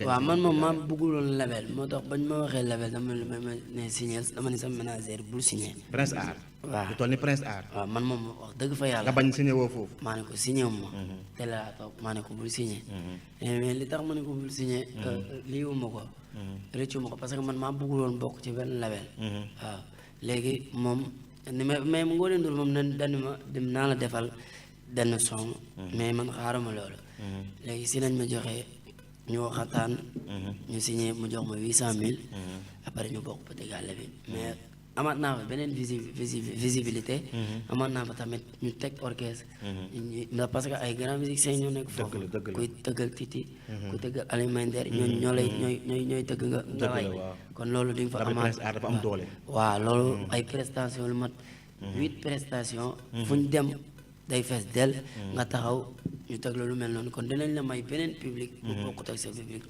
waaw man moom maa bëgguloon label moo tax bañ ma waxee label dama ne signé dama ne sama ménagère bul signé. Prince Art. waaw lu toll ni Prince Art. waaw man moom wax dëgg fa yàlla. nga bañ signé woo foofu. maa ne ko signé wu ma. teel laa toog maa ne ko bul signé. mais li tax ma ne ko bul signé. lii wu ma ko. rëccu ma ko parce que man maa bëgguloon bokk ci benn label. waaw léegi moom ni mais Ngoné Ndour moom dañu ma dem naa la defal benn son. mais man xaaruma loolu. léegi si nañ ma joxe ñu waxataan. ñu signé mu jox ma 800000. après ñu bokk Petit Gallé bi mais amaat naa fa beneen visibilité. amaat naa fa tamit ñu teg orchestre. ndax parce que ay grands musiciens ñoo nekk foofu. kuy tëggal Titi. kuy tëggal Alimentaire ñooy tëgg nga way kon loolu di nga fa amaat dafa am doole. waaw loolu ay prestation lu mat 8 prestation fu ñu dem day fees dell nga taxaw ñu teg la lu mel noonu kon dinañ la may beneen public bu bokkut ak sa public